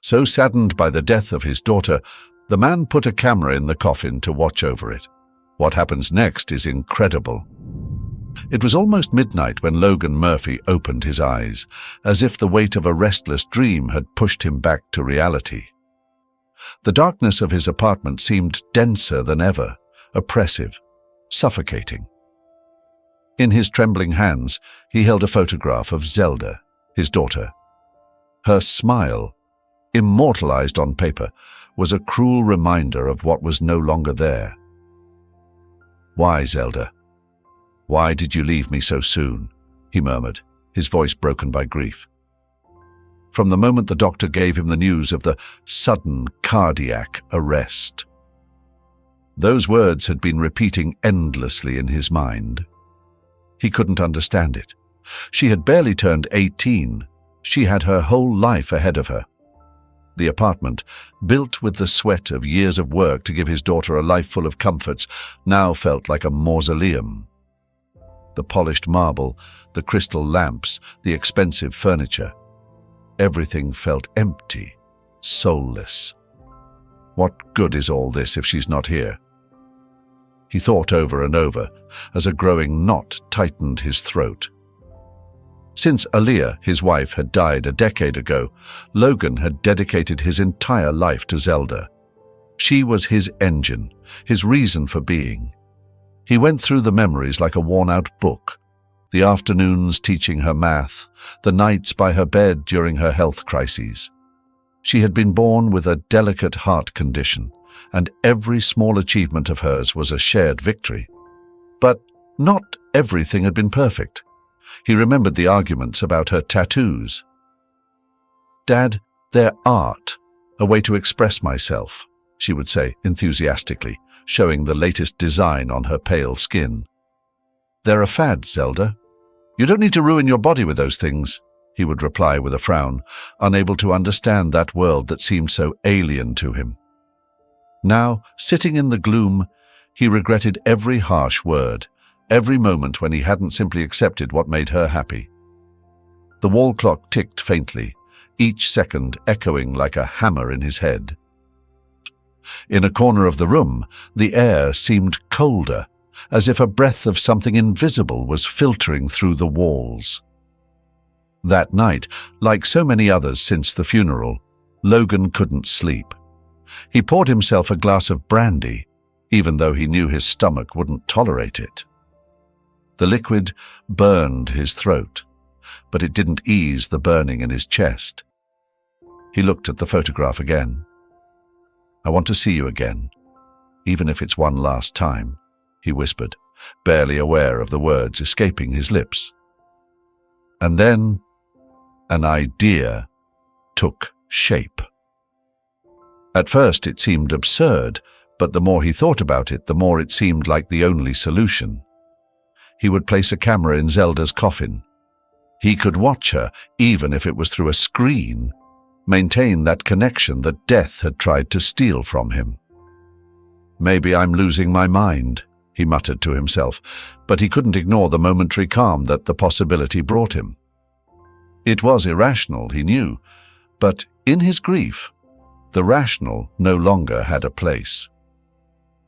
So saddened by the death of his daughter, the man put a camera in the coffin to watch over it. What happens next is incredible. It was almost midnight when Logan Murphy opened his eyes, as if the weight of a restless dream had pushed him back to reality. The darkness of his apartment seemed denser than ever, oppressive, suffocating. In his trembling hands, he held a photograph of Zelda, his daughter. Her smile, immortalized on paper, was a cruel reminder of what was no longer there. "Why, Zelda? Why did you leave me so soon?" he murmured, his voice broken by grief. From the moment the doctor gave him the news of the sudden cardiac arrest. Those words had been repeating endlessly in his mind. He couldn't understand it. She had barely turned 18. She had her whole life ahead of her. The apartment, built with the sweat of years of work to give his daughter a life full of comforts, now felt like a mausoleum. The polished marble, the crystal lamps, the expensive furniture. Everything felt empty, soulless. What good is all this if she's not here? He thought over and over, as a growing knot tightened his throat. Since Aaliyah, his wife, had died a decade ago, Logan had dedicated his entire life to Zelda. She was his engine, his reason for being. He went through the memories like a worn-out book, the afternoons teaching her math, the nights by her bed during her health crises. She had been born with a delicate heart condition, and every small achievement of hers was a shared victory. But not everything had been perfect. He remembered the arguments about her tattoos. "Dad, they're art, a way to express myself," she would say enthusiastically, showing the latest design on her pale skin. "They're a fad, Zelda. You don't need to ruin your body with those things," he would reply with a frown, unable to understand that world that seemed so alien to him. Now, sitting in the gloom, he regretted every harsh word, every moment when he hadn't simply accepted what made her happy. The wall clock ticked faintly, each second echoing like a hammer in his head. In a corner of the room, the air seemed colder, as if a breath of something invisible was filtering through the walls. That night, like so many others since the funeral, Logan couldn't sleep. He poured himself a glass of brandy, even though he knew his stomach wouldn't tolerate it. The liquid burned his throat, but it didn't ease the burning in his chest. He looked at the photograph again. "I want to see you again, even if it's one last time," he whispered, barely aware of the words escaping his lips. And then an idea took shape. At first it seemed absurd, but the more he thought about it, the more it seemed like the only solution. He would place a camera in Zelda's coffin. He could watch her, even if it was through a screen, maintain that connection that death had tried to steal from him. "Maybe I'm losing my mind," he muttered to himself, but he couldn't ignore the momentary calm that the possibility brought him. It was irrational, he knew, but in his grief, the rational no longer had a place.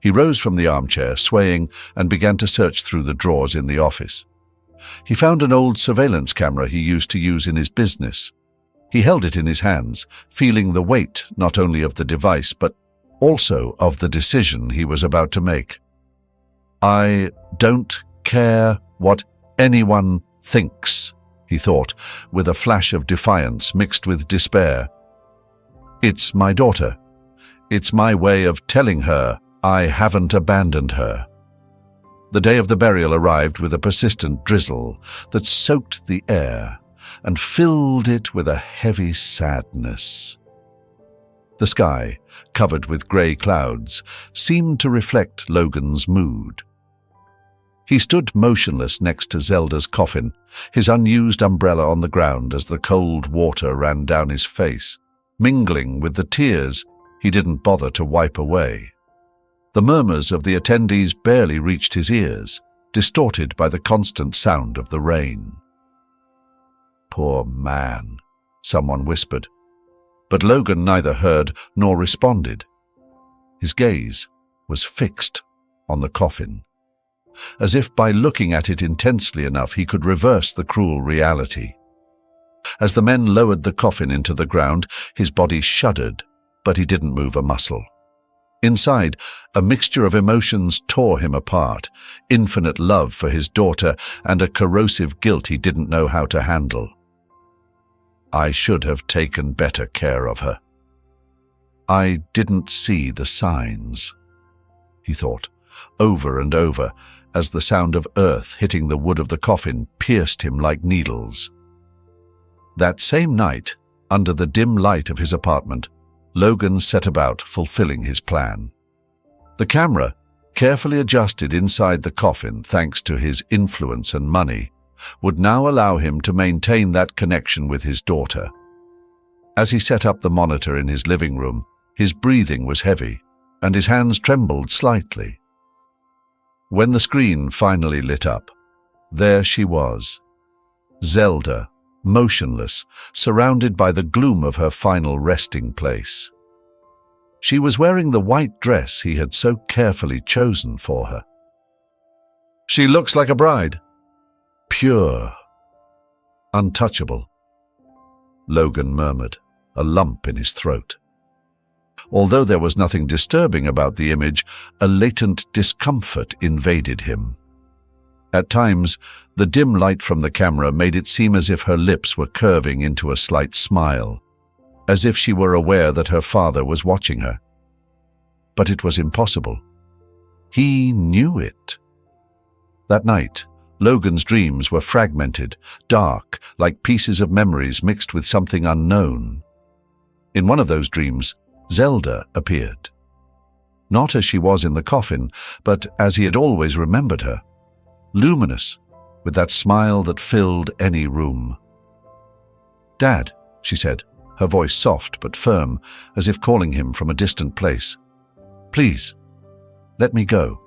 He rose from the armchair, swaying, and began to search through the drawers in the office. He found an old surveillance camera he used to use in his business. He held it in his hands, feeling the weight not only of the device, but also of the decision he was about to make. "I don't care what anyone thinks," he thought, with a flash of defiance mixed with despair. "It's my daughter. It's my way of telling her I haven't abandoned her." The day of the burial arrived with a persistent drizzle that soaked the air and filled it with a heavy sadness. The sky, covered with grey clouds, seemed to reflect Logan's mood. He stood motionless next to Zelda's coffin, his unused umbrella on the ground as the cold water ran down his face, mingling with the tears he didn't bother to wipe away. The murmurs of the attendees barely reached his ears, distorted by the constant sound of the rain. "Poor man," someone whispered. but Logan neither heard nor responded. His gaze was fixed on the coffin, as if by looking at it intensely enough he could reverse the cruel reality. As the men lowered the coffin into the ground, his body shuddered, but he didn't move a muscle. Inside, a mixture of emotions tore him apart, infinite love for his daughter and a corrosive guilt he didn't know how to handle. I should have taken better care of her. I didn't see the signs, he thought, over and over, as the sound of earth hitting the wood of the coffin pierced him like needles. That same night, under the dim light of his apartment, Logan set about fulfilling his plan. The camera, carefully adjusted inside the coffin thanks to his influence and money, would now allow him to maintain that connection with his daughter. As he set up the monitor in his living room, his breathing was heavy, and his hands trembled slightly. When the screen finally lit up, there she was, Zelda, motionless, surrounded by the gloom of her final resting place. She was wearing the white dress he had so carefully chosen for her. She looks like a bride. Pure. Untouchable. Logan murmured, a lump in his throat. Although there was nothing disturbing about the image, a latent discomfort invaded him. At times, the dim light from the camera made it seem as if her lips were curving into a slight smile, as if she were aware that her father was watching her. But it was impossible. He knew it. That night, Logan's dreams were fragmented, dark, like pieces of memories mixed with something unknown. In one of those dreams, Zelda appeared. Not as she was in the coffin, but as he had always remembered her. Luminous, with that smile that filled any room. "Dad," she said, her voice soft but firm, as if calling him from a distant place. "Please, let me go."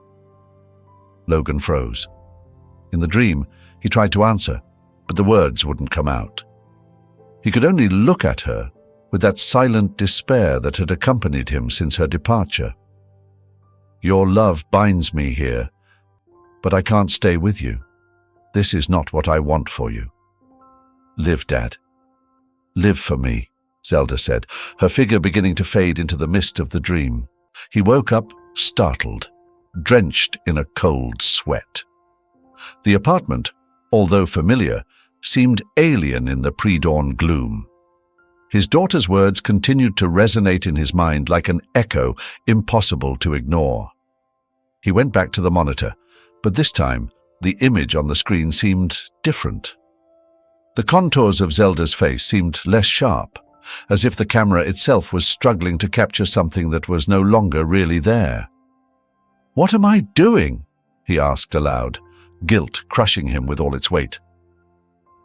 Logan froze. In the dream, he tried to answer, but the words wouldn't come out. He could only look at her with that silent despair that had accompanied him since her departure. "Your love binds me here, but I can't stay with you. This is not what I want for you." "Live, Dad. Live for me," Zelda said, her figure beginning to fade into the mist of the dream. He woke up, startled, drenched in a cold sweat. The apartment, although familiar, seemed alien in the pre-dawn gloom. His daughter's words continued to resonate in his mind like an echo impossible to ignore. He went back to the monitor, but this time the image on the screen seemed different. The contours of Zelda's face seemed less sharp, as if the camera itself was struggling to capture something that was no longer really there. "What am I doing?" he asked aloud, guilt crushing him with all its weight.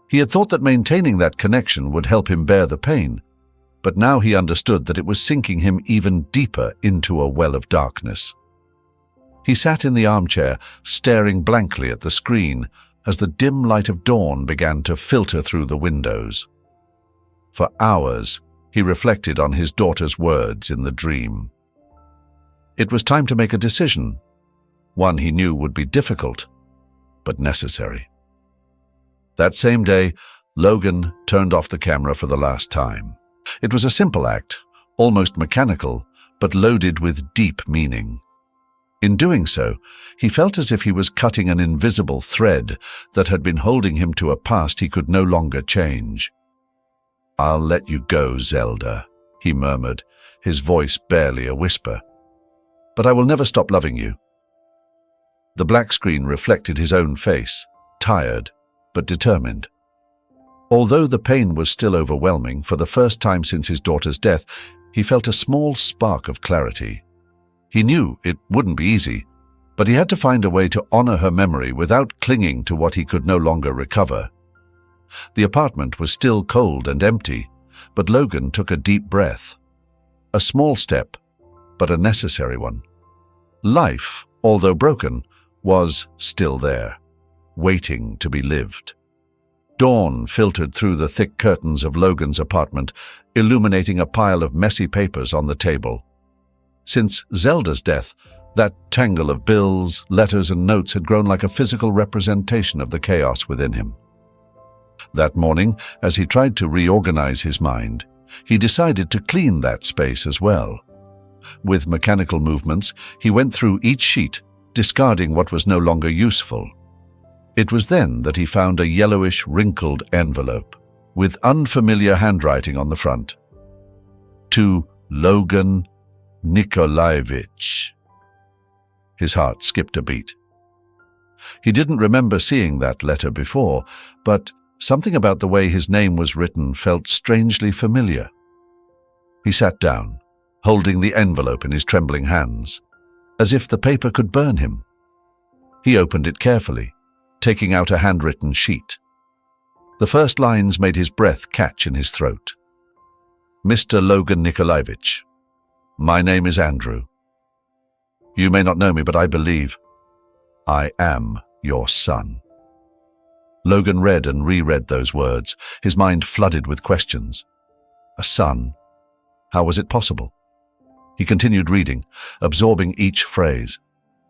He had thought that maintaining that connection would help him bear the pain, but now he understood that it was sinking him even deeper into a well of darkness. He sat in the armchair, staring blankly at the screen as the dim light of dawn began to filter through the windows. For hours, he reflected on his daughter's words in the dream. It was time to make a decision, one he knew would be difficult, but necessary. That same day, Logan turned off the camera for the last time. It was a simple act, almost mechanical, but loaded with deep meaning. In doing so, he felt as if he was cutting an invisible thread that had been holding him to a past he could no longer change. "I'll let you go, Zelda," he murmured, his voice barely a whisper. "But I will never stop loving you." The black screen reflected his own face, tired but determined. Although the pain was still overwhelming, for the first time since his daughter's death, he felt a small spark of clarity. He knew it wouldn't be easy, but he had to find a way to honor her memory without clinging to what he could no longer recover. The apartment was still cold and empty, but Logan took a deep breath. A small step, but a necessary one. Life, although broken, was still there, waiting to be lived. Dawn filtered through the thick curtains of Logan's apartment, illuminating a pile of messy papers on the table. Since Zelda's death, that tangle of bills, letters, and notes had grown like a physical representation of the chaos within him. That morning, as he tried to reorganize his mind, he decided to clean that space as well. With mechanical movements, he went through each sheet, discarding what was no longer useful. It was then that he found a yellowish, wrinkled envelope, with unfamiliar handwriting on the front. To Logan Nikolaevich. His heart skipped a beat. He didn't remember seeing that letter before, but something about the way his name was written felt strangely familiar. He sat down, holding the envelope in his trembling hands, as if the paper could burn him. He opened it carefully, taking out a handwritten sheet. The first lines made his breath catch in his throat. Mr. Logan Nikolaevich, my name is Andrew. You may not know me, but I believe I am your son. Logan read and reread those words, his mind flooded with questions. A son? How was it possible? He continued reading, absorbing each phrase.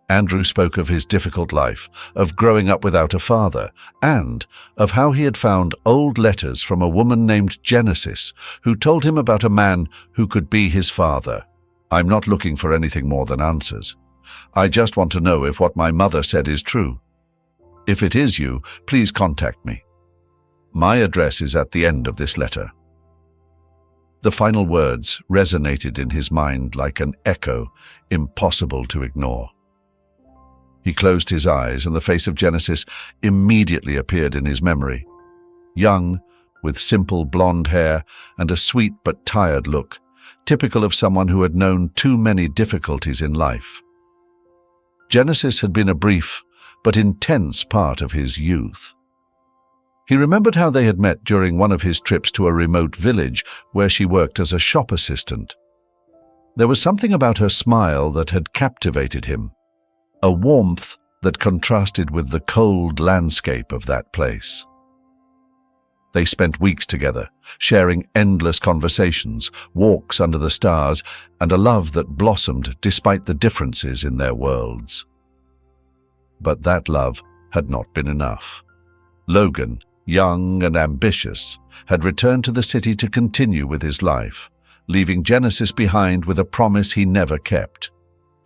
Andrew spoke of his difficult life, of growing up without a father, and of how he had found old letters from a woman named Genesis, who told him about a man who could be his father. I'm not looking for anything more than answers. I just want to know if what my mother said is true. If it is you, please contact me. My address is at the end of this letter. The final words resonated in his mind like an echo, impossible to ignore. He closed his eyes, and the face of Genesis immediately appeared in his memory. Young, with simple blonde hair and a sweet but tired look, typical of someone who had known too many difficulties in life. Genesis had been a brief but intense part of his youth. He remembered how they had met during one of his trips to a remote village where she worked as a shop assistant. There was something about her smile that had captivated him, a warmth that contrasted with the cold landscape of that place. They spent weeks together, sharing endless conversations, walks under the stars, and a love that blossomed despite the differences in their worlds. But that love had not been enough. Logan, young and ambitious, had returned to the city to continue with his life, leaving Genesis behind with a promise he never kept: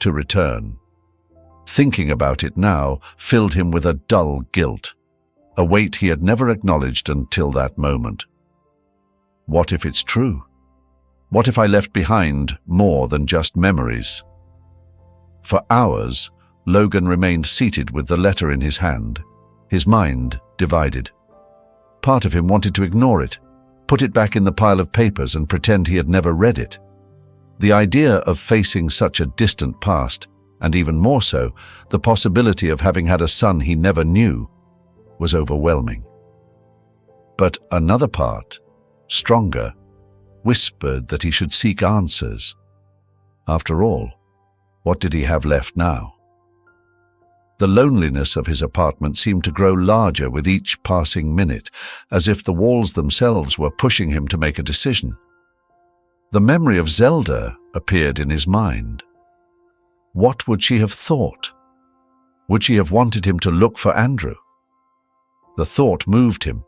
to return. Thinking about it now filled him with a dull guilt, a weight he had never acknowledged until that moment. What if it's true? What if I left behind more than just memories? For hours, Logan remained seated with the letter in his hand, his mind divided. Part of him wanted to ignore it, put it back in the pile of papers and pretend he had never read it. The idea of facing such a distant past, and even more so, the possibility of having had a son he never knew, was overwhelming. But another part, stronger, whispered that he should seek answers. After all, what did he have left now? The loneliness of his apartment seemed to grow larger with each passing minute, as if the walls themselves were pushing him to make a decision. The memory of Zelda appeared in his mind. What would she have thought? Would she have wanted him to look for Andrew? The thought moved him.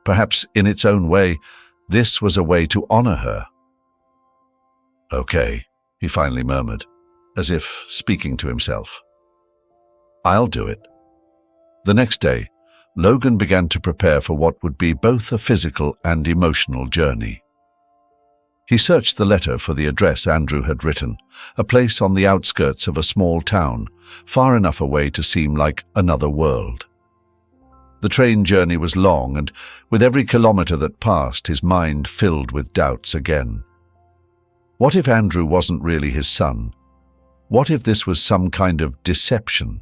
Perhaps in its own way, this was a way to honor her. "Okay," he finally murmured, as if speaking to himself. "I'll do it." The next day, Logan began to prepare for what would be both a physical and emotional journey. He searched the letter for the address Andrew had written, a place on the outskirts of a small town, far enough away to seem like another world. The train journey was long, and with every kilometer that passed, his mind filled with doubts again. What if Andrew wasn't really his son? What if this was some kind of deception?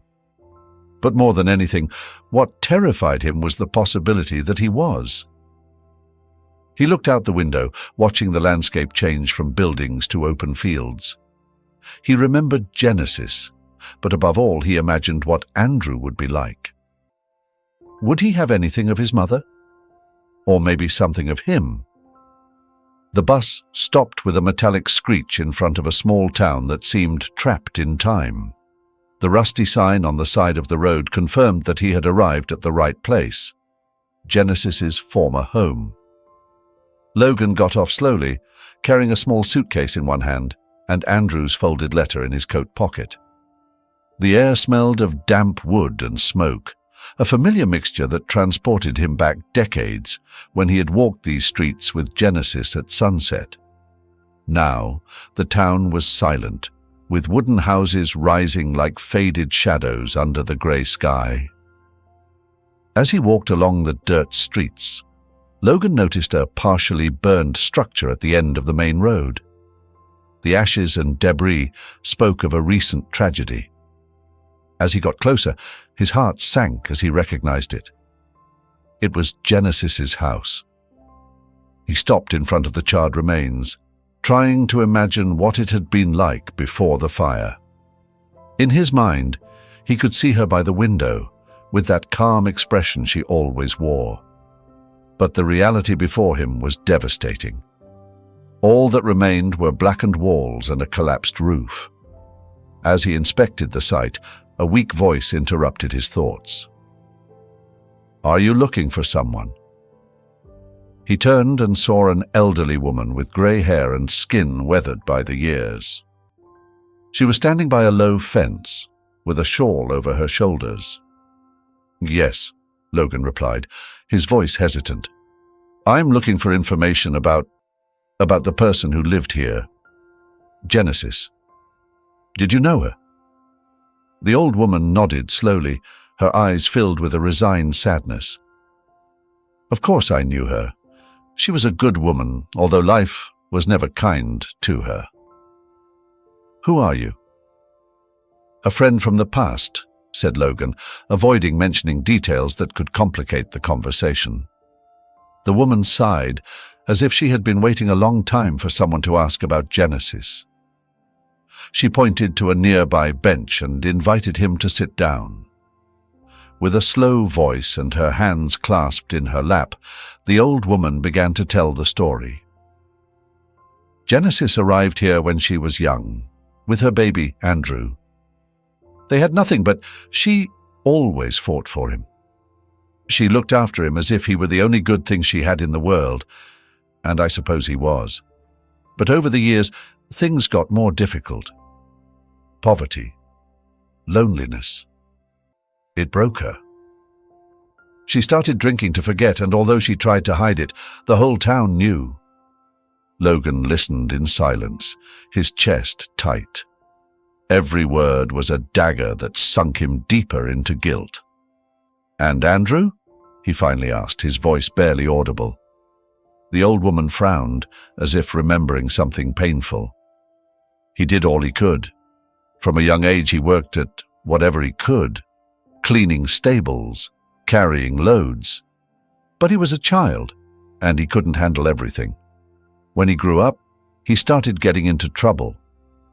But more than anything, what terrified him was the possibility that he was. He looked out the window, watching the landscape change from buildings to open fields. He remembered Genesis, but above all he imagined what Andrew would be like. Would he have anything of his mother? Or maybe something of him. The bus stopped with a metallic screech in front of a small town that seemed trapped in time. The rusty sign on the side of the road confirmed that he had arrived at the right place, Genesis's former home. Logan got off slowly, carrying a small suitcase in one hand and Andrew's folded letter in his coat pocket. The air smelled of damp wood and smoke, a familiar mixture that transported him back decades when he had walked these streets with Genesis at sunset. Now, the town was silent, with wooden houses rising like faded shadows under the grey sky. As he walked along the dirt streets, Logan noticed a partially burned structure at the end of the main road. The ashes and debris spoke of a recent tragedy. As he got closer, his heart sank as he recognized it. It was Genesis's house. He stopped in front of the charred remains, trying to imagine what it had been like before the fire. In his mind, he could see her by the window, with that calm expression she always wore. But the reality before him was devastating. All that remained were blackened walls and a collapsed roof. As he inspected the site, a weak voice interrupted his thoughts. "Are you looking for someone?" He turned and saw an elderly woman with grey hair and skin weathered by the years. She was standing by a low fence, with a shawl over her shoulders. "Yes," Logan replied, his voice hesitant. "I'm looking for information about the person who lived here. Genesis. Did you know her?" The old woman nodded slowly, her eyes filled with a resigned sadness. "Of course I knew her. She was a good woman, although life was never kind to her." "Who are you?" "A friend from the past," said Logan, avoiding mentioning details that could complicate the conversation. The woman sighed, as if she had been waiting a long time for someone to ask about Genesis. She pointed to a nearby bench and invited him to sit down. With a slow voice and her hands clasped in her lap, the old woman began to tell the story. Genesis arrived here when she was young, with her baby, Andrew. They had nothing, but she always fought for him. She looked after him as if he were the only good thing she had in the world, and I suppose he was. But over the years, things got more difficult. Poverty, loneliness. It broke her. She started drinking to forget, and although she tried to hide it, the whole town knew. Logan listened in silence, his chest tight. Every word was a dagger that sunk him deeper into guilt. "And Andrew?" he finally asked, his voice barely audible. The old woman frowned, as if remembering something painful. "He did all he could. From a young age he worked at whatever he could, cleaning stables, carrying loads. But he was a child, and he couldn't handle everything. When he grew up, he started getting into trouble.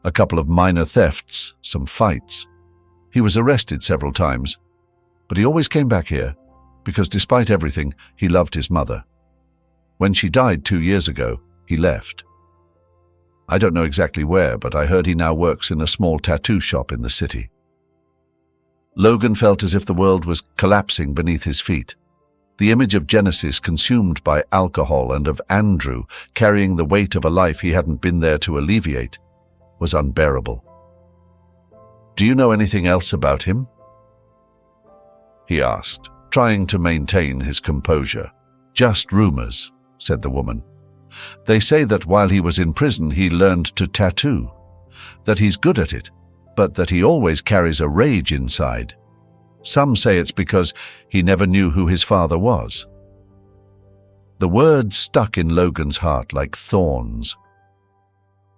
A couple of minor thefts, some fights. He was arrested several times, but he always came back here, because despite everything, he loved his mother. When she died 2 years ago, he left. I don't know exactly where, but I heard he now works in a small tattoo shop in the city." Logan felt as if the world was collapsing beneath his feet. The image of Genesis consumed by alcohol and of Andrew carrying the weight of a life he hadn't been there to alleviate was unbearable. "Do you know anything else about him?" he asked, trying to maintain his composure. "Just rumors," said the woman. "They say that while he was in prison he learned to tattoo, that he's good at it, but that he always carries a rage inside. Some say it's because he never knew who his father was." The words stuck in Logan's heart like thorns.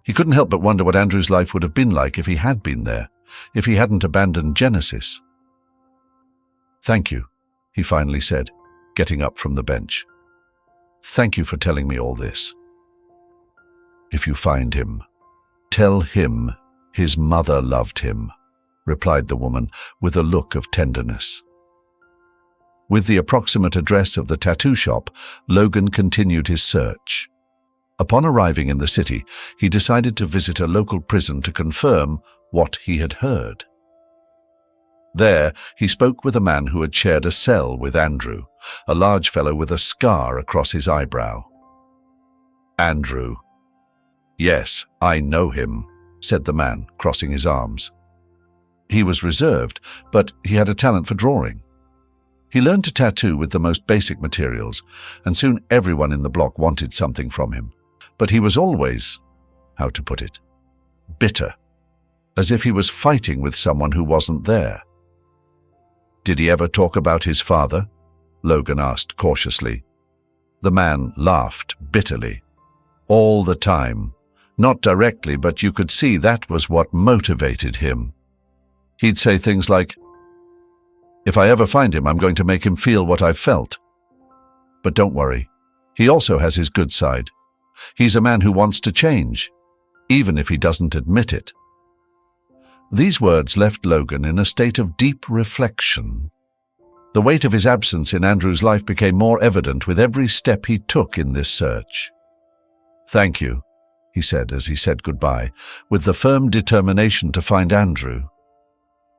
He couldn't help but wonder what Andrew's life would have been like if he had been there, if he hadn't abandoned Genesis. "Thank you," he finally said, getting up from the bench. "Thank you for telling me all this. If you find him, tell him his mother loved him," replied the woman with a look of tenderness. With the approximate address of the tattoo shop, Logan continued his search. Upon arriving in the city, he decided to visit a local prison to confirm what he had heard. There, he spoke with a man who had shared a cell with Andrew, a large fellow with a scar across his eyebrow. "Andrew." "Yes, I know him," said the man, crossing his arms. He was reserved, but he had a talent for drawing. He learned to tattoo with the most basic materials, and soon everyone in the block wanted something from him. But he was always, how to put it, bitter, as if he was fighting with someone who wasn't there. "Did he ever talk about his father?" Logan asked cautiously. The man laughed bitterly. "All the time. Not directly, but you could see that was what motivated him. He'd say things like, 'If I ever find him, I'm going to make him feel what I've felt.' But don't worry, he also has his good side. He's a man who wants to change, even if he doesn't admit it." These words left Logan in a state of deep reflection. The weight of his absence in Andrew's life became more evident with every step he took in this search. "Thank you," he said as he said goodbye, with the firm determination to find Andrew.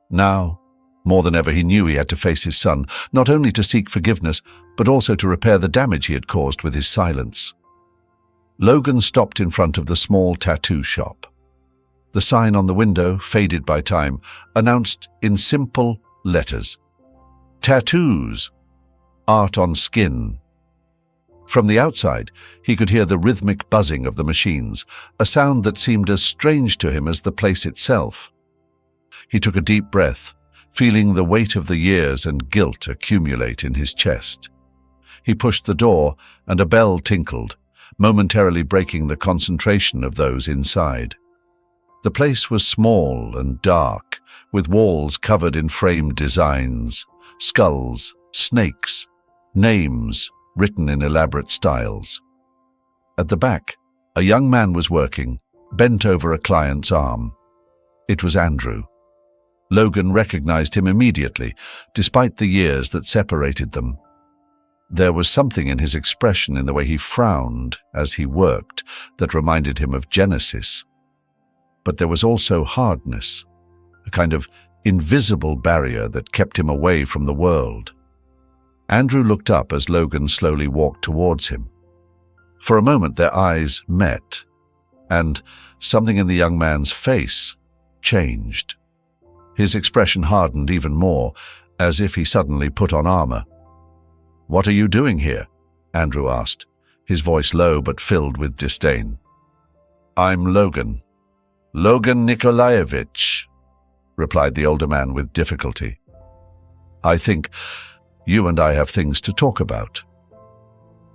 Now, more than ever, he knew he had to face his son, not only to seek forgiveness, but also to repair the damage he had caused with his silence. Logan stopped in front of the small tattoo shop. The sign on the window, faded by time, announced in simple letters, "Tattoos, art on skin." From the outside, he could hear the rhythmic buzzing of the machines, a sound that seemed as strange to him as the place itself. He took a deep breath, feeling the weight of the years and guilt accumulate in his chest. He pushed the door, and a bell tinkled, momentarily breaking the concentration of those inside. The place was small and dark, with walls covered in framed designs, skulls, snakes, names written in elaborate styles. At the back, a young man was working, bent over a client's arm. It was Andrew. Logan recognized him immediately, despite the years that separated them. There was something in his expression, in the way he frowned as he worked, that reminded him of Genesis. But there was also hardness, a kind of invisible barrier that kept him away from the world. Andrew looked up as Logan slowly walked towards him. For a moment their eyes met, and something in the young man's face changed. His expression hardened even more, as if he suddenly put on armor. "What are you doing here?" Andrew asked, his voice low but filled with disdain. "I'm Logan. Logan Nikolaevich," replied the older man with difficulty. "I think you and I have things to talk about."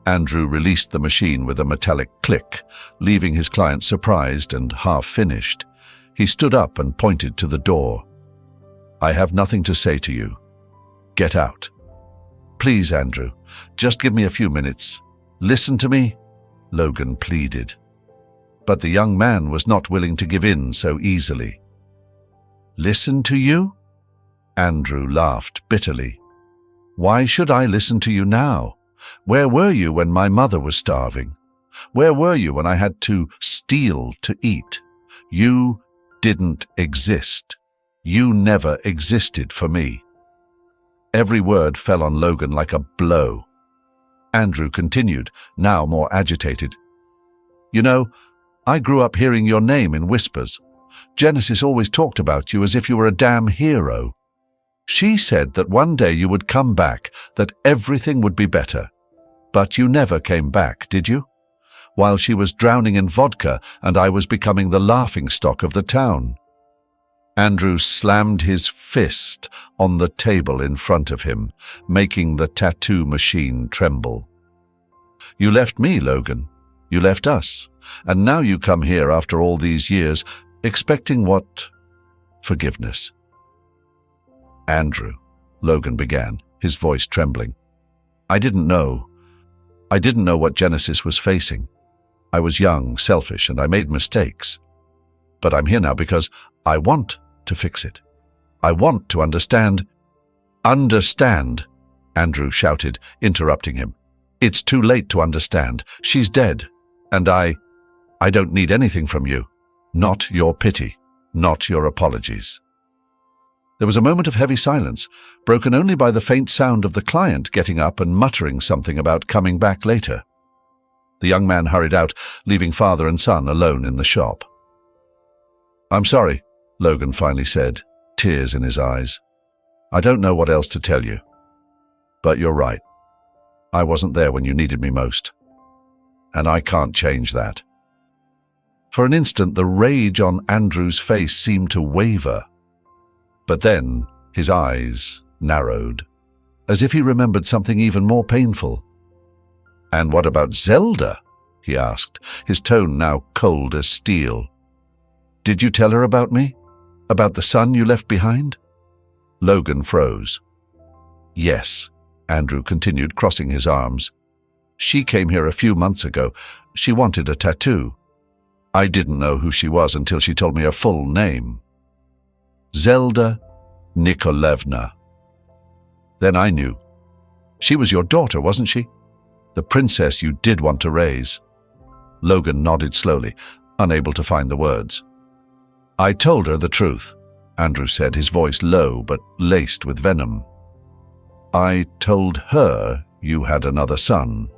Andrew released the machine with a metallic click, leaving his client surprised and half-finished. He stood up and pointed to the door. "I have nothing to say to you. Get out." "Please, Andrew, just give me a few minutes. Listen to me," Logan pleaded. But the young man was not willing to give in so easily. "Listen to you?" Andrew laughed bitterly. "Why should I listen to you now? Where were you when my mother was starving? Where were you when I had to steal to eat? You didn't exist. You never existed for me." Every word fell on Logan like a blow. Andrew continued, now more agitated. "You know, I grew up hearing your name in whispers. Genesis always talked about you as if you were a damn hero. She said that one day you would come back, that everything would be better. But you never came back, did you? While she was drowning in vodka and I was becoming the laughingstock of the town." Andrew slammed his fist on the table in front of him, making the tattoo machine tremble. "You left me, Logan. You left us. And now you come here after all these years, expecting what? Forgiveness." "Andrew," Logan began, his voice trembling. I didn't know what Genesis was facing. I was young, selfish, and I made mistakes. But I'm here now because I want to fix it. I want to understand. Understand, Andrew shouted, interrupting him. "It's too late to understand. She's dead. And I don't need anything from you. Not your pity. Not your apologies." There was a moment of heavy silence, broken only by the faint sound of the client getting up and muttering something about coming back later. The young man hurried out, leaving father and son alone in the shop. "I'm sorry," Logan finally said, tears in his eyes. "I don't know what else to tell you. But you're right. I wasn't there when you needed me most. And I can't change that." For an instant, the rage on Andrew's face seemed to waver. But then his eyes narrowed, as if he remembered something even more painful. "And what about Zelda?" he asked, his tone now cold as steel. "Did you tell her about me? About the son you left behind?" Logan froze. "Yes," Andrew continued, crossing his arms. "She came here a few months ago. She wanted a tattoo. I didn't know who she was until she told me her full name. Zelda Nikolaevna. Then I knew. She was your daughter, wasn't she? The princess you did want to raise." Logan nodded slowly, unable to find the words. "I told her the truth," Andrew said, his voice low but laced with venom. "I told her you had another son,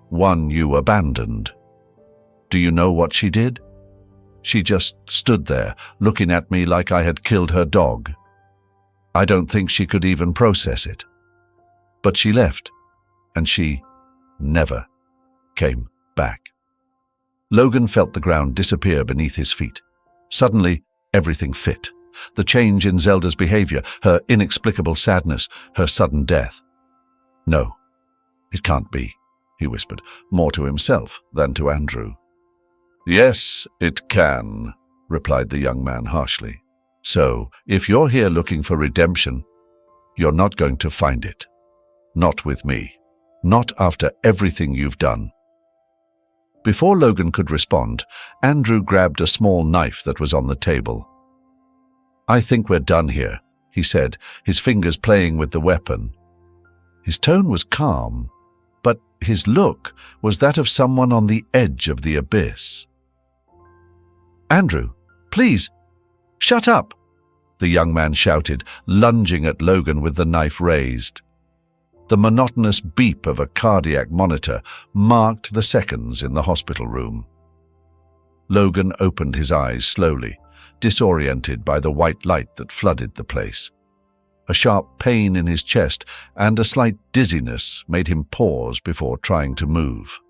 one you abandoned. Do you know what she did? She just stood there, looking at me like I had killed her dog. I don't think she could even process it. But she left, and she never came back." Logan felt the ground disappear beneath his feet. Suddenly, everything fit. The change in Zelda's behavior, her inexplicable sadness, her sudden death. "No, it can't be," he whispered, more to himself than to Andrew. "Yes, it can," replied the young man harshly. "So, if you're here looking for redemption, you're not going to find it. Not with me. Not after everything you've done." Before Logan could respond, Andrew grabbed a small knife that was on the table. "I think we're done here," he said, his fingers playing with the weapon. His tone was calm, but his look was that of someone on the edge of the abyss. "Andrew, please, shut up," the young man shouted, lunging at Logan with the knife raised. The monotonous beep of a cardiac monitor marked the seconds in the hospital room. Logan opened his eyes slowly, disoriented by the white light that flooded the place. A sharp pain in his chest and a slight dizziness made him pause before trying to move.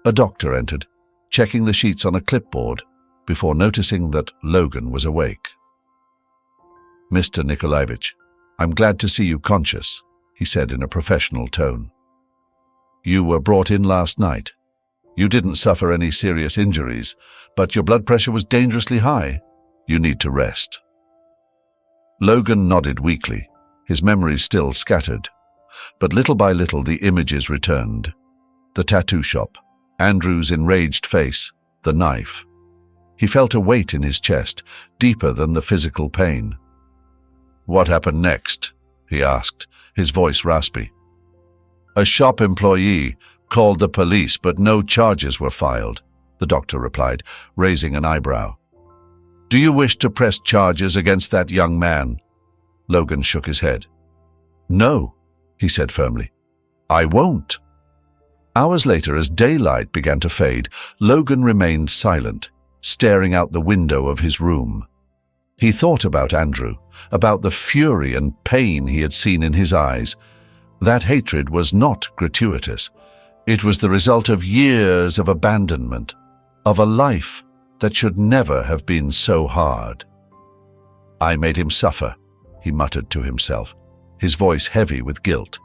A doctor entered, checking the sheets on a clipboard before noticing that Logan was awake. "Mr. Nikolaevich, I'm glad to see you conscious," he said in a professional tone. "You were brought in last night. You didn't suffer any serious injuries, but your blood pressure was dangerously high. You need to rest." Logan nodded weakly, his memories still scattered. But little by little the images returned. The tattoo shop, Andrew's enraged face, the knife. He felt a weight in his chest, deeper than the physical pain. "What happened next?" he asked, his voice raspy. "A shop employee called the police, but no charges were filed," the doctor replied, raising an eyebrow. "Do you wish to press charges against that young man?" Logan shook his head. "No," he said firmly. "I won't." Hours later, as daylight began to fade, Logan remained silent, staring out the window of his room. He thought about Andrew, about the fury and pain he had seen in his eyes. That hatred was not gratuitous. It was the result of years of abandonment, of a life that should never have been so hard. "I made him suffer," he muttered to himself, his voice heavy with guilt.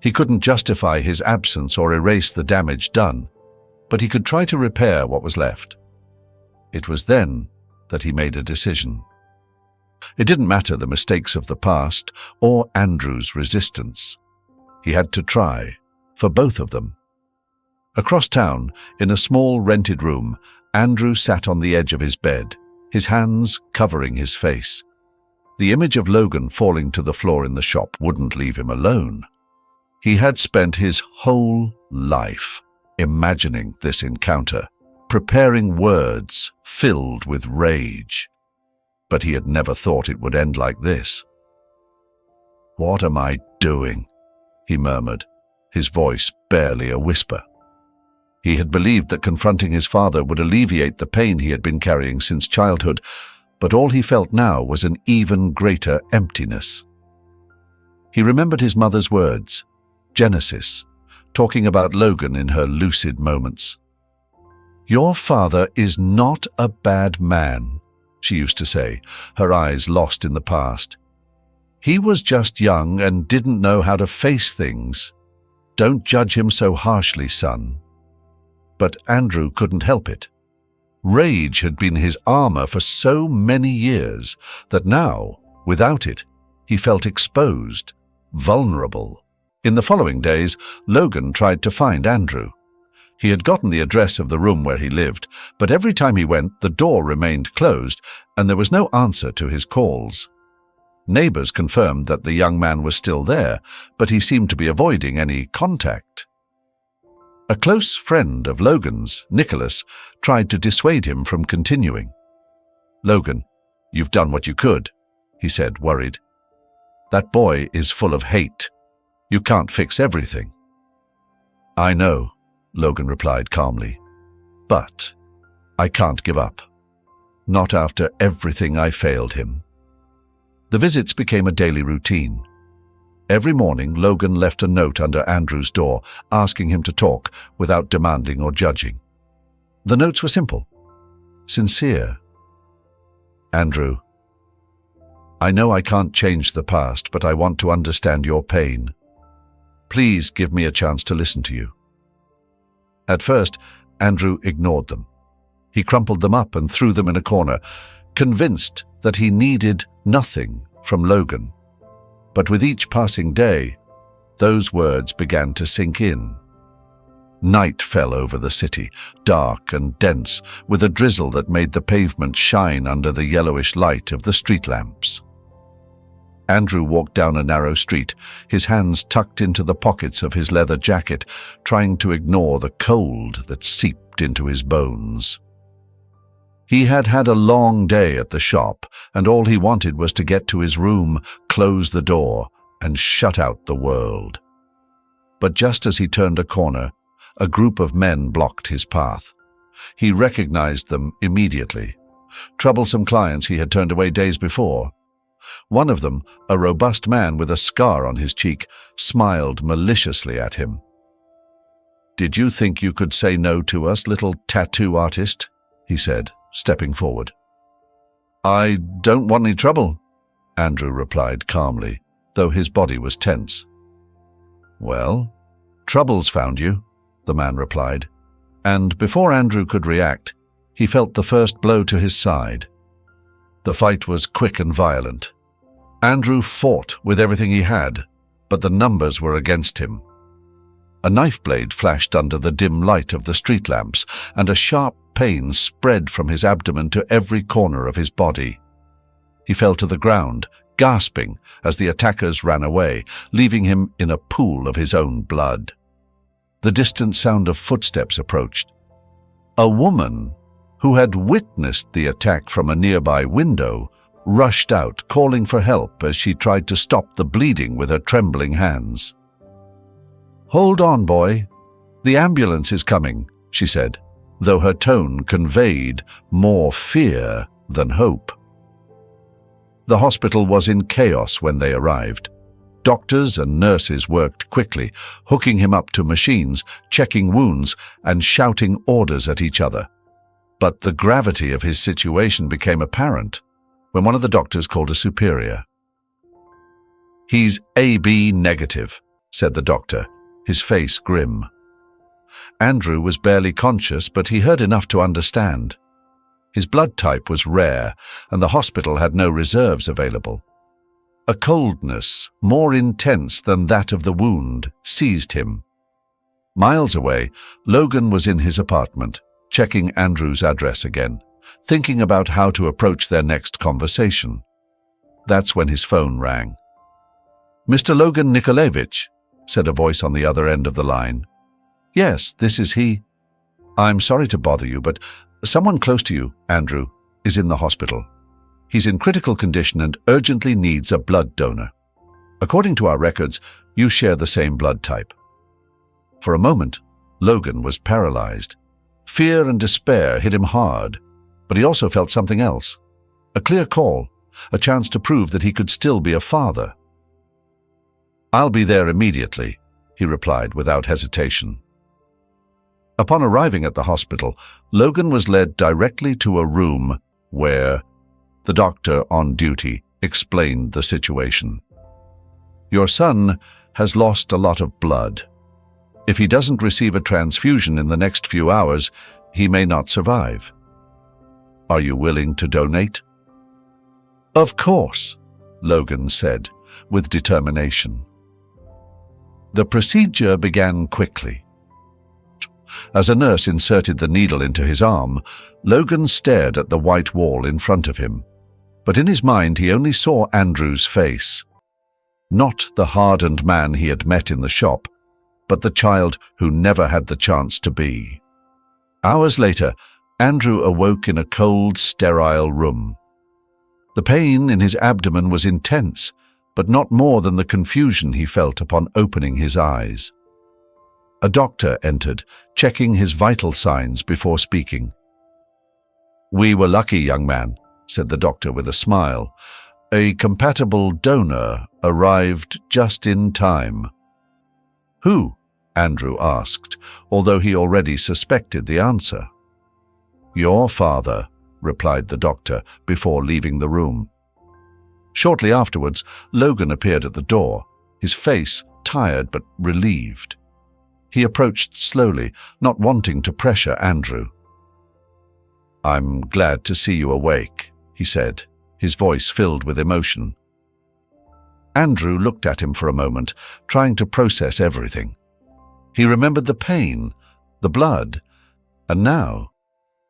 He couldn't justify his absence or erase the damage done, but he could try to repair what was left. It was then that he made a decision. It didn't matter the mistakes of the past or Andrew's resistance. He had to try, for both of them. Across town, in a small rented room, Andrew sat on the edge of his bed, his hands covering his face. The image of Logan falling to the floor in the shop wouldn't leave him alone. He had spent his whole life imagining this encounter, preparing words filled with rage. But he had never thought it would end like this. "What am I doing?" he murmured, his voice barely a whisper. He had believed that confronting his father would alleviate the pain he had been carrying since childhood, but all he felt now was an even greater emptiness. He remembered his mother's words, Genesis, talking about Logan in her lucid moments. "Your father is not a bad man," she used to say, her eyes lost in the past. "He was just young and didn't know how to face things. Don't judge him so harshly, son." But Andrew couldn't help it. Rage had been his armor for so many years that now, without it, he felt exposed, vulnerable. In the following days, Logan tried to find Andrew. He had gotten the address of the room where he lived, but every time he went, the door remained closed, and there was no answer to his calls. Neighbors confirmed that the young man was still there, but he seemed to be avoiding any contact. A close friend of Logan's, Nicholas, tried to dissuade him from continuing. "Logan, you've done what you could," he said, worried. "That boy is full of hate. You can't fix everything." "I know," Logan replied calmly, "but I can't give up. Not after everything I failed him." The visits became a daily routine. Every morning, Logan left a note under Andrew's door, asking him to talk without demanding or judging. The notes were simple, sincere. "Andrew, I know I can't change the past, but I want to understand your pain. Please give me a chance to listen to you." At first, Andrew ignored them. He crumpled them up and threw them in a corner, convinced that he needed nothing from Logan. But with each passing day, those words began to sink in. Night fell over the city, dark and dense, with a drizzle that made the pavement shine under the yellowish light of the street lamps. Andrew walked down a narrow street, his hands tucked into the pockets of his leather jacket, trying to ignore the cold that seeped into his bones. He had had a long day at the shop, and all he wanted was to get to his room, close the door, and shut out the world. But just as he turned a corner, a group of men blocked his path. He recognized them immediately. Troublesome clients he had turned away days before. One of them, a robust man with a scar on his cheek, smiled maliciously at him. "Did you think you could say no to us, little tattoo artist?" he said, stepping forward. "I don't want any trouble," Andrew replied calmly, though his body was tense. "Well, trouble's found you," the man replied, and before Andrew could react, he felt the first blow to his side. The fight was quick and violent. Andrew fought with everything he had, but the numbers were against him. A knife blade flashed under the dim light of the street lamps, and a sharp pain spread from his abdomen to every corner of his body. He fell to the ground, gasping as the attackers ran away, leaving him in a pool of his own blood. The distant sound of footsteps approached. A woman, who had witnessed the attack from a nearby window, rushed out, calling for help as she tried to stop the bleeding with her trembling hands. "Hold on, boy. The ambulance is coming," she said, though her tone conveyed more fear than hope. The hospital was in chaos when they arrived. Doctors and nurses worked quickly, hooking him up to machines, checking wounds, and shouting orders at each other. But the gravity of his situation became apparent when one of the doctors called a superior. "He's AB negative," said the doctor, his face grim. Andrew was barely conscious, but he heard enough to understand. His blood type was rare, and the hospital had no reserves available. A coldness, more intense than that of the wound, seized him. Miles away, Logan was in his apartment, checking Andrew's address again, thinking about how to approach their next conversation. That's when his phone rang. "Mr. Logan Nikolaevich," said a voice on the other end of the line. "Yes, this is he." "I'm sorry to bother you, but someone close to you, Andrew, is in the hospital. He's in critical condition and urgently needs a blood donor. According to our records, you share the same blood type." For a moment, Logan was paralyzed. Fear and despair hit him hard, but he also felt something else. A clear call, a chance to prove that he could still be a father. "I'll be there immediately," he replied without hesitation. Upon arriving at the hospital, Logan was led directly to a room where the doctor on duty explained the situation. "Your son has lost a lot of blood. If he doesn't receive a transfusion in the next few hours, he may not survive. Are you willing to donate?" "Of course," Logan said, with determination. The procedure began quickly. As a nurse inserted the needle into his arm, Logan stared at the white wall in front of him. But in his mind he only saw Andrew's face. Not the hardened man he had met in the shop, but the child who never had the chance to be. Hours later, Andrew awoke in a cold, sterile room. The pain in his abdomen was intense, but not more than the confusion he felt upon opening his eyes. A doctor entered, checking his vital signs before speaking. "We were lucky, young man," said the doctor with a smile. "A compatible donor arrived just in time." "Who?" Andrew asked, although he already suspected the answer. "Your father," replied the doctor before leaving the room. Shortly afterwards, Logan appeared at the door, his face tired but relieved. He approached slowly, not wanting to pressure Andrew. "I'm glad to see you awake," he said, his voice filled with emotion. Andrew looked at him for a moment, trying to process everything. He remembered the pain, the blood, and now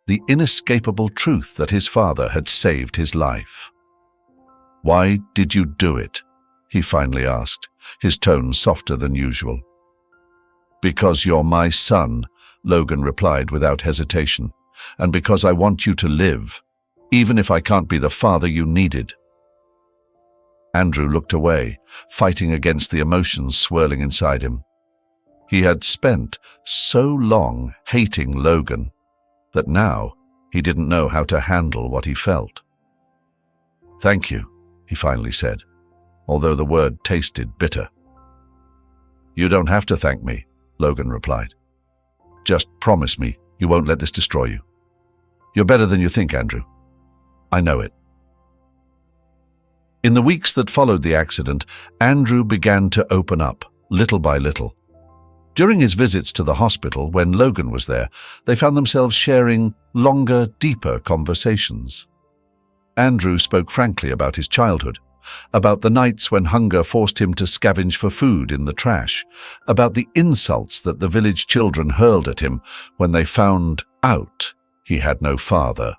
the inescapable truth that his father had saved his life. "Why did you do it?" he finally asked, his tone softer than usual. "Because you're my son," Logan replied without hesitation, "and because I want you to live, even if I can't be the father you needed." Andrew looked away, fighting against the emotions swirling inside him. He had spent so long hating Logan that now he didn't know how to handle what he felt. "Thank you," he finally said, although the word tasted bitter. "You don't have to thank me," Logan replied. "Just promise me you won't let this destroy you. You're better than you think, Andrew. I know it." In the weeks that followed the accident, Andrew began to open up, little by little. During his visits to the hospital, when Logan was there, they found themselves sharing longer, deeper conversations. Andrew spoke frankly about his childhood, about the nights when hunger forced him to scavenge for food in the trash, about the insults that the village children hurled at him when they found out he had no father.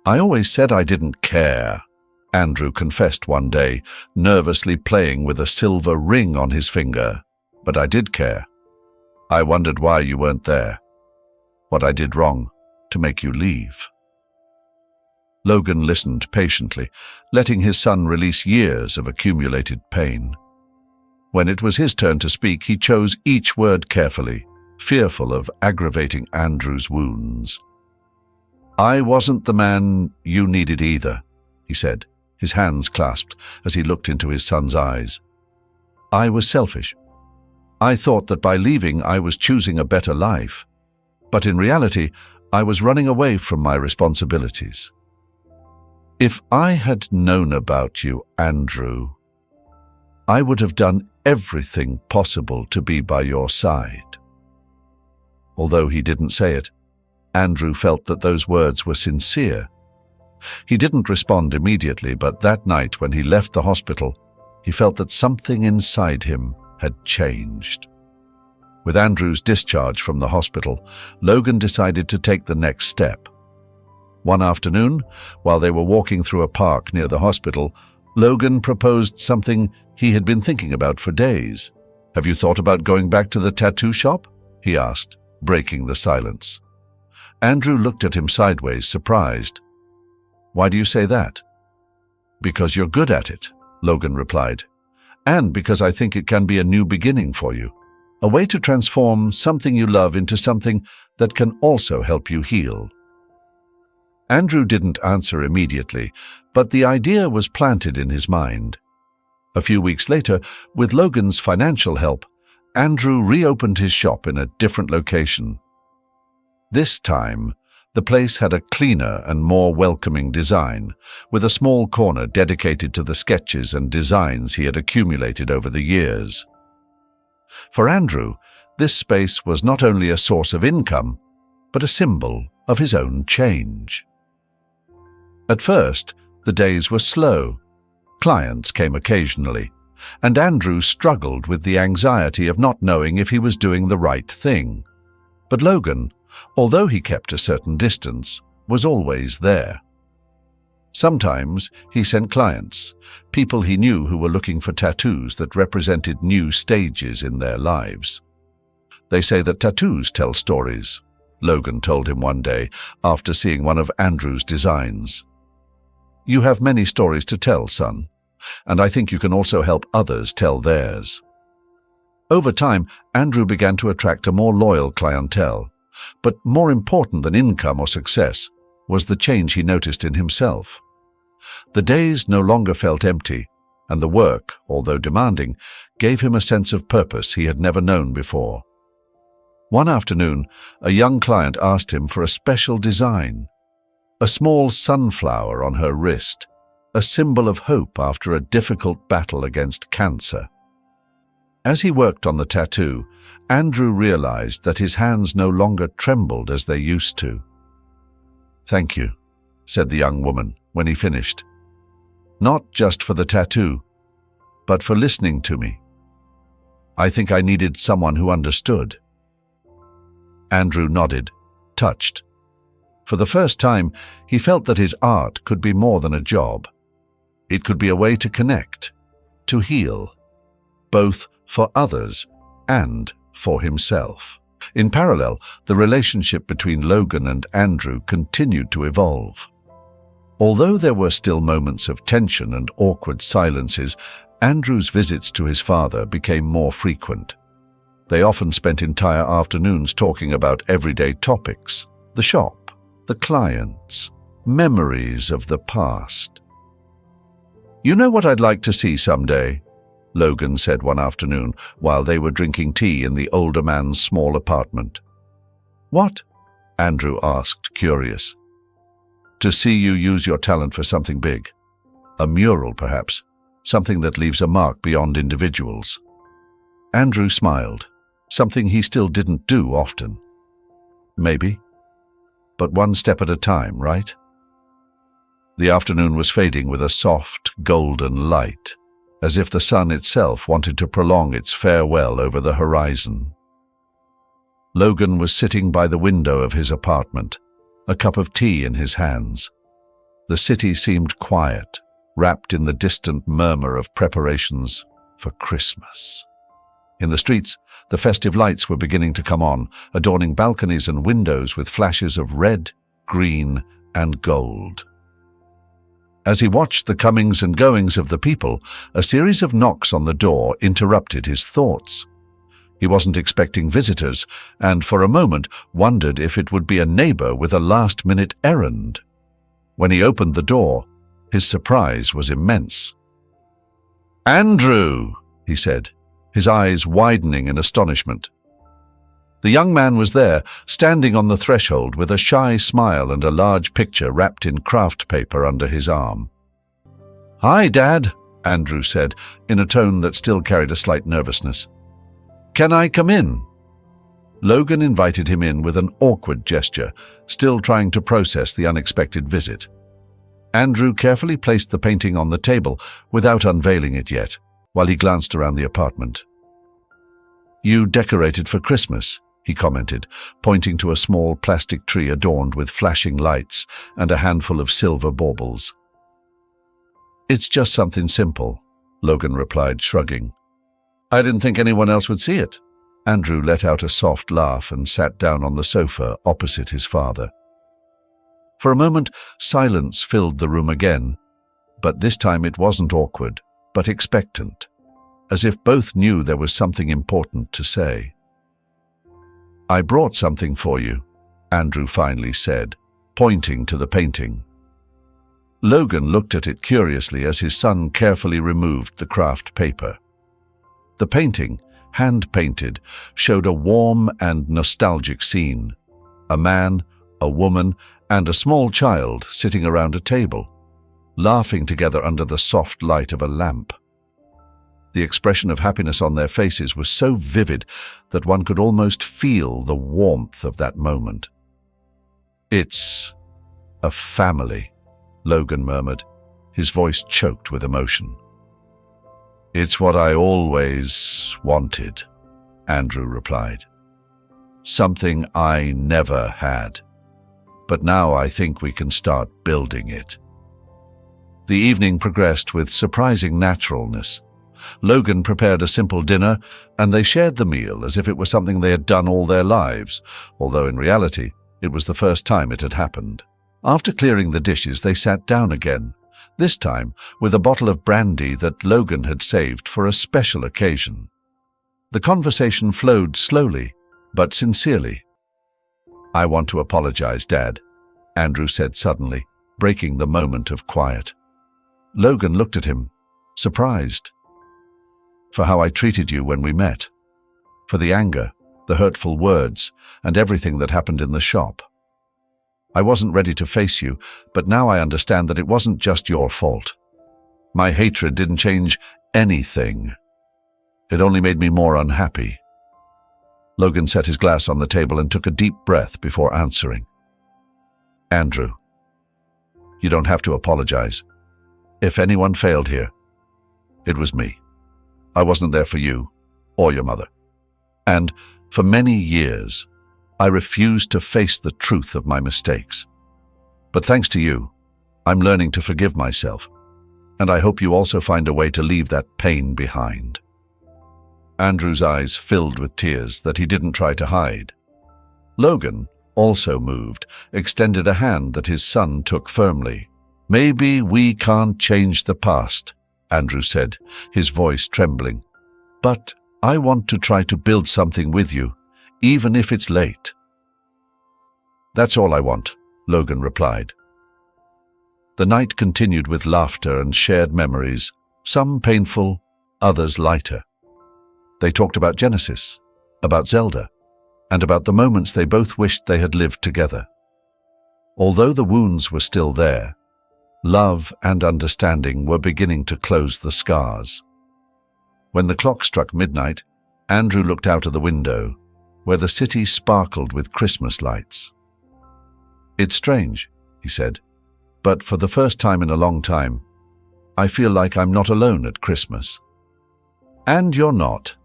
"I always said I didn't care," Andrew confessed one day, nervously playing with a silver ring on his finger. "But I did care. I wondered why you weren't there, what I did wrong to make you leave." Logan listened patiently, letting his son release years of accumulated pain. When it was his turn to speak, he chose each word carefully, fearful of aggravating Andrew's wounds. "I wasn't the man you needed either," he said, his hands clasped as he looked into his son's eyes. "I was selfish. I thought that by leaving I was choosing a better life, but in reality I was running away from my responsibilities. If I had known about you, Andrew, I would have done everything possible to be by your side." Although he didn't say it, Andrew felt that those words were sincere. He didn't respond immediately, but that night when he left the hospital, he felt that something inside him had changed. With Andrew's discharge from the hospital, Logan decided to take the next step. One afternoon, while they were walking through a park near the hospital, Logan proposed something he had been thinking about for days. Have you thought about going back to the tattoo shop? He asked, breaking the silence. Andrew looked at him sideways, surprised. Why do you say that? Because you're good at it, Logan replied. And because I think it can be a new beginning for you. A way to transform something you love into something that can also help you heal. Andrew didn't answer immediately, but the idea was planted in his mind. A few weeks later, with Logan's financial help, Andrew reopened his shop in a different location. This time, the place had a cleaner and more welcoming design, with a small corner dedicated to the sketches and designs he had accumulated over the years. For Andrew, this space was not only a source of income, but a symbol of his own change. At first, the days were slow. Clients came occasionally, and Andrew struggled with the anxiety of not knowing if he was doing the right thing. But Logan, although he kept a certain distance, was always there. Sometimes he sent clients, people he knew who were looking for tattoos that represented new stages in their lives. They say that tattoos tell stories, Logan told him one day after seeing one of Andrew's designs. You have many stories to tell, son, and I think you can also help others tell theirs. Over time, Andrew began to attract a more loyal clientele, but more important than income or success was the change he noticed in himself. The days no longer felt empty, and the work, although demanding, gave him a sense of purpose he had never known before. One afternoon, a young client asked him for a special design. A small sunflower on her wrist, a symbol of hope after a difficult battle against cancer. As he worked on the tattoo, Andrew realized that his hands no longer trembled as they used to. "Thank you," said the young woman when he finished. "Not just for the tattoo, but for listening to me. I think I needed someone who understood." Andrew nodded, touched. For the first time, he felt that his art could be more than a job. It could be a way to connect, to heal, both for others and for himself. In parallel, the relationship between Logan and Andrew continued to evolve. Although there were still moments of tension and awkward silences, Andrew's visits to his father became more frequent. They often spent entire afternoons talking about everyday topics, the shop, the clients, memories of the past. "You know what I'd like to see someday?" Logan said one afternoon while they were drinking tea in the older man's small apartment. "What?" Andrew asked, curious. "To see you use your talent for something big. A mural, perhaps. Something that leaves a mark beyond individuals." Andrew smiled, something he still didn't do often. "Maybe. But one step at a time, right?" The afternoon was fading with a soft, golden light, as if the sun itself wanted to prolong its farewell over the horizon. Logan was sitting by the window of his apartment, a cup of tea in his hands. The city seemed quiet, wrapped in the distant murmur of preparations for Christmas. In the streets, the festive lights were beginning to come on, adorning balconies and windows with flashes of red, green, and gold. As he watched the comings and goings of the people, a series of knocks on the door interrupted his thoughts. He wasn't expecting visitors, and for a moment wondered if it would be a neighbor with a last-minute errand. When he opened the door, his surprise was immense. "Andrew!" he said, his eyes widening in astonishment. The young man was there, standing on the threshold with a shy smile and a large picture wrapped in craft paper under his arm. "Hi, Dad," Andrew said, in a tone that still carried a slight nervousness. "Can I come in?" Logan invited him in with an awkward gesture, still trying to process the unexpected visit. Andrew carefully placed the painting on the table without unveiling it yet, while he glanced around the apartment. "You decorated for Christmas," he commented, pointing to a small plastic tree adorned with flashing lights and a handful of silver baubles. "It's just something simple," Logan replied, shrugging. I didn't think anyone else would see it. Andrew let out a soft laugh and sat down on the sofa opposite his father. For a moment, silence filled the room again, but this time it wasn't awkward, but expectant, as if both knew there was something important to say. I brought something for you, Andrew finally said, pointing to the painting. Logan looked at it curiously as his son carefully removed the craft paper. The painting, hand-painted, showed a warm and nostalgic scene. A man, a woman, and a small child sitting around a table, laughing together under the soft light of a lamp. The expression of happiness on their faces was so vivid that one could almost feel the warmth of that moment. "It's a family," Logan murmured, his voice choked with emotion. "It's what I always wanted," Andrew replied. "Something I never had. But now I think we can start building it." The evening progressed with surprising naturalness. Logan prepared a simple dinner, and they shared the meal as if it was something they had done all their lives, although in reality, it was the first time it had happened. After clearing the dishes, they sat down again, this time with a bottle of brandy that Logan had saved for a special occasion. The conversation flowed slowly, but sincerely. "I want to apologize, Dad," Andrew said suddenly, breaking the moment of quiet. Logan looked at him, surprised. "For how I treated you when we met. For the anger, the hurtful words, and everything that happened in the shop. I wasn't ready to face you, but now I understand that it wasn't just your fault. My hatred didn't change anything. It only made me more unhappy." Logan set his glass on the table and took a deep breath before answering. "Andrew, you don't have to apologize. If anyone failed here, it was me. I wasn't there for you or your mother. And for many years, I refused to face the truth of my mistakes. But thanks to you, I'm learning to forgive myself, and I hope you also find a way to leave that pain behind." Andrew's eyes filled with tears that he didn't try to hide. Logan, also moved, extended a hand that his son took firmly. "Maybe we can't change the past," Andrew said, his voice trembling. "But I want to try to build something with you, even if it's late." "That's all I want," Logan replied. The night continued with laughter and shared memories, some painful, others lighter. They talked about Genesis, about Zelda, and about the moments they both wished they had lived together. Although the wounds were still there, love and understanding were beginning to close the scars. When the clock struck midnight, Andrew looked out of the window, where the city sparkled with Christmas lights. "It's strange," he said, "but for the first time in a long time, I feel like I'm not alone at Christmas." "And you're not,"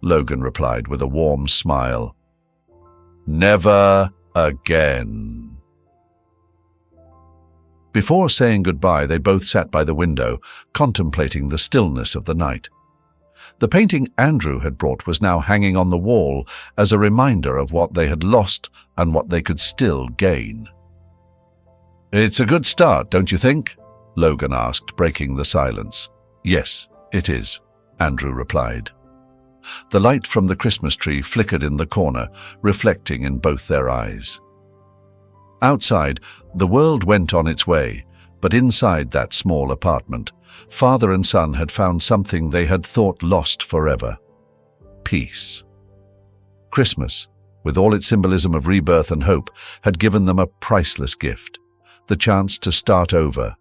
Logan replied with a warm smile. "Never again." Before saying goodbye, they both sat by the window, contemplating the stillness of the night. The painting Andrew had brought was now hanging on the wall as a reminder of what they had lost and what they could still gain. "It's a good start, don't you think?" Logan asked, breaking the silence. "Yes, it is," Andrew replied. The light from the Christmas tree flickered in the corner, reflecting in both their eyes. Outside, the world went on its way, but inside that small apartment, father and son had found something they had thought lost forever: peace. Christmas, with all its symbolism of rebirth and hope, had given them a priceless gift: the chance to start over,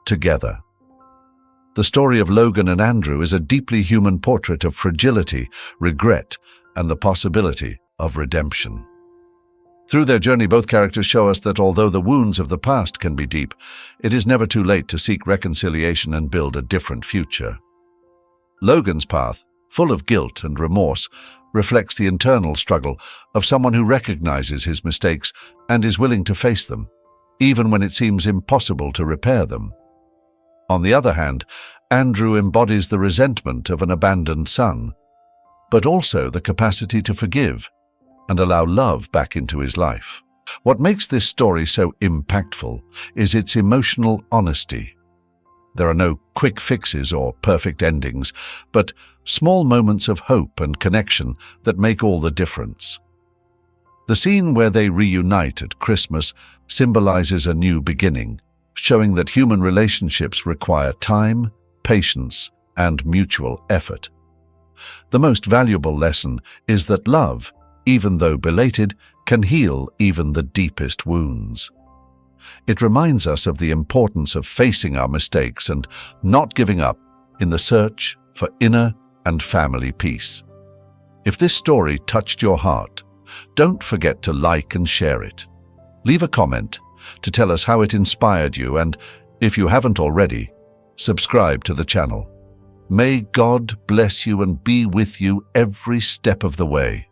together. The story of Logan and Andrew is a deeply human portrait of fragility, regret, and the possibility of redemption. Through their journey, both characters show us that although the wounds of the past can be deep, it is never too late to seek reconciliation and build a different future. Logan's path, full of guilt and remorse, reflects the internal struggle of someone who recognizes his mistakes and is willing to face them, even when it seems impossible to repair them. On the other hand, Andrew embodies the resentment of an abandoned son, but also the capacity to forgive and allow love back into his life. What makes this story so impactful is its emotional honesty. There are no quick fixes or perfect endings, but small moments of hope and connection that make all the difference. The scene where they reunite at Christmas symbolizes a new beginning, showing that human relationships require time, patience, and mutual effort. The most valuable lesson is that love, even though belated, can heal even the deepest wounds. It reminds us of the importance of facing our mistakes and not giving up in the search for inner and family peace. If this story touched your heart, don't forget to like and share it. Leave a comment to tell us how it inspired you, and if you haven't already, subscribe to the channel. May God bless you and be with you every step of the way.